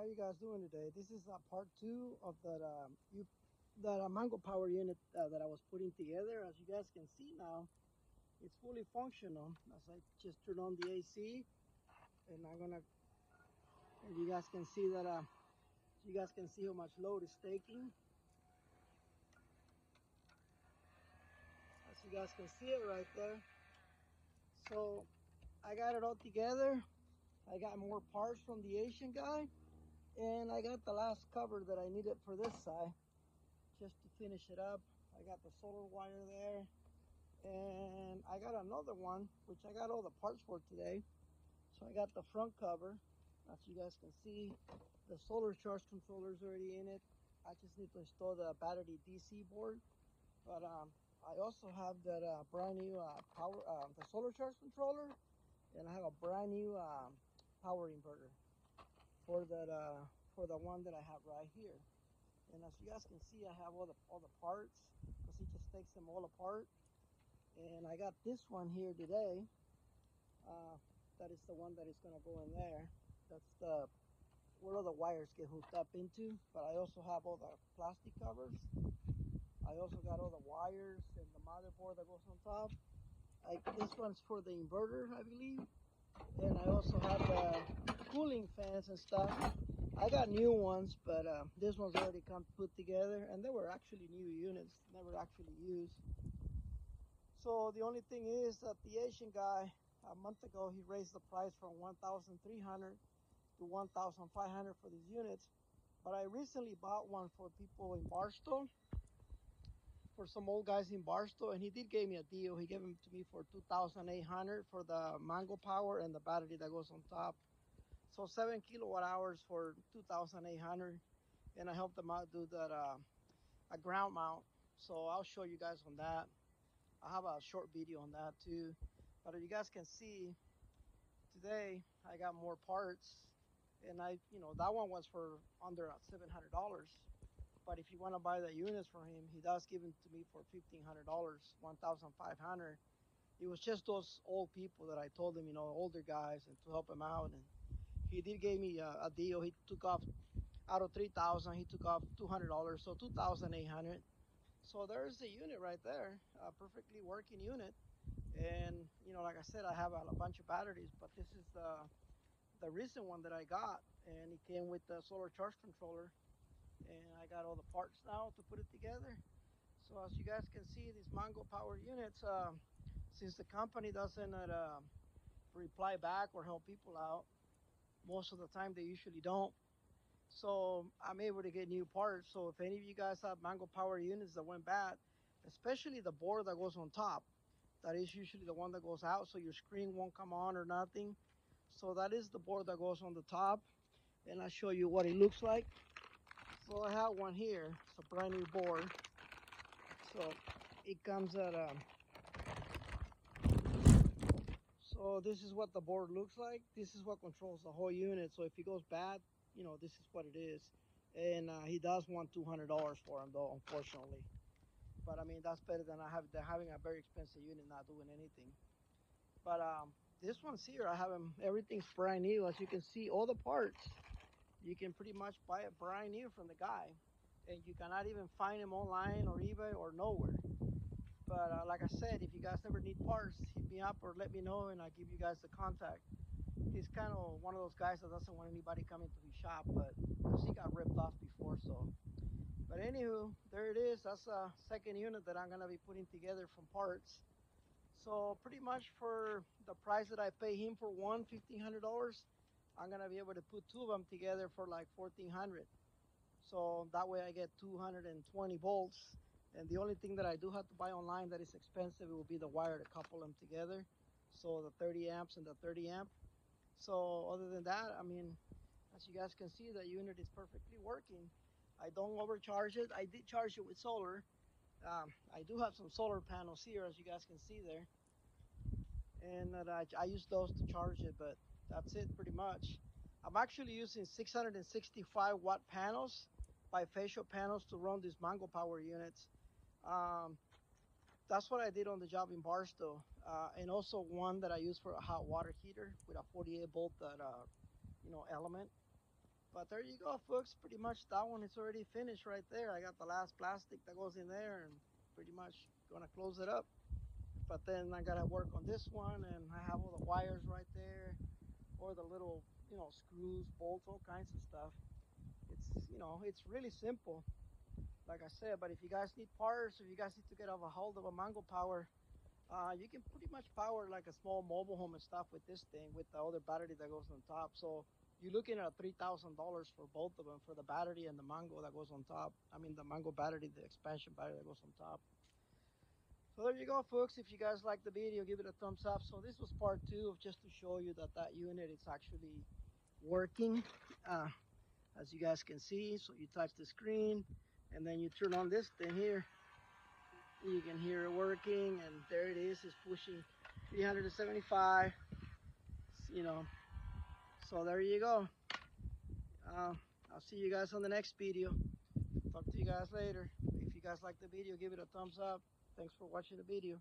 how you guys doing today? This is part two of that Mango Power unit that I was putting together. As you guys can see now, it's fully functional. As I just turned on the AC, and and you guys can see that, you guys can see how much load is taking. As you guys can see it right there. So I got it all together. I got more parts from the Asian guy, and I got the last cover that I needed for this side, just to finish it up. I got the solar wire there, and I got another one which I got all the parts for today. So I got the front cover. As you guys can see, the solar charge controller is already in it. I just need to install the battery DC board. But I also have that brand new the solar charge controller, and I have a brand new power inverter for that for the one that I have right here. And as you guys can see, I have all the parts, because he just takes them all apart. And I got this one here today. Uh, that is the one that is going to go in there. That's the where all the wires get hooked up into. But I also have all the plastic covers. I also got all the wires and the motherboard that goes on top. This one's for the inverter, I believe. And I also have the cooling fans and stuff. I got new ones, but this one's already come put together, and they were actually new units, never actually used. So the only thing is that the Asian guy, a month ago, he raised the price from 1,300 to 1,500 for these units. But I recently bought one for people in Barstow, for some old guys in Barstow, and he did give me a deal. He gave them to me for 2,800 for the Mango Power and the battery that goes on top. So 7 kilowatt hours for 2,800, and I helped them out do that a ground mount. So I'll show you guys on that. I have a short video on that too. But you guys can see, today I got more parts, and that one was for under $700. But if you want to buy the units from him, he does give them to me for $1,500, 1,500. It was just those old people that I told him, older guys, and to help him out. And he did give me a deal. He took off out of 3,000. He took off $200, so 2,800. So there's the unit right there, a perfectly working unit. And like I said, I have a bunch of batteries, but this is the recent one that I got, and it came with the solar charge controller. And I got all the parts now to put it together. So as you guys can see, these Mango Power units, since the company doesn't reply back or help people out, most of the time they usually don't. So I'm able to get new parts. So if any of you guys have Mango Power units that went bad, especially the board that goes on top, that is usually the one that goes out, so your screen won't come on or nothing. So that is the board that goes on the top, and I'll show you what it looks like. So I have one here. It's a brand new board. So it comes at so this is what the board looks like. This is what controls the whole unit. So if it goes bad, this is what it is. And he does want $200 for him, though, unfortunately. But I mean, that's better than having a very expensive unit not doing anything. But this one's here, I have them. Everything's brand new. As you can see, all the parts, you can pretty much buy it brand new from the guy, and you cannot even find them online or eBay or nowhere. But like I said, if you guys ever need parts, hit me up or let me know, and I'll give you guys the contact. He's kind of one of those guys that doesn't want anybody coming to his shop, but because he got ripped off before. So, but anywho, there it is. That's a second unit that I'm gonna be putting together from parts. So pretty much for the price that I pay him for one, $1,500, I'm gonna be able to put two of them together for like 1,400. So that way I get 220 volts. And the only thing that I do have to buy online that is expensive, it will be the wire to couple them together. So the 30 amps and the 30 amp. So other than that, I mean, as you guys can see, the unit is perfectly working. I don't overcharge it. I did charge it with solar. I do have some solar panels here, as you guys can see there. And that I use those to charge it, but that's it pretty much. I'm actually using 665 watt panels, bifacial panels, to run these Mango Power units. Um, that's what I did on the job in Barstow, and also one that I use for a hot water heater with a 48 volt that element. But there you go, folks. Pretty much that one is already finished right there. I got the last plastic that goes in there and pretty much gonna close it up. But then I gotta work on this one, and I have all the wires right there, or the little, screws, bolts, all kinds of stuff. It's really simple, like I said. But if you guys need parts, if you guys need to get a hold of a Mango Power, you can pretty much power like a small mobile home and stuff with this thing, with the other battery that goes on top. So you're looking at $3,000 for both of them, for the battery and the Mango that goes on top. I mean, the Mango battery, the expansion battery that goes on top. So there you go, folks. If you guys like the video, give it a thumbs up. So this was part 2 of just to show you that unit is actually working, uh, as you guys can see. So you touch the screen, and then you turn on this thing here. You can hear it working, and there it is. It's pushing 375. You know, so there you go. I'll see you guys on the next video. Talk to you guys later. If you guys like the video, give it a thumbs up. Thanks for watching the video.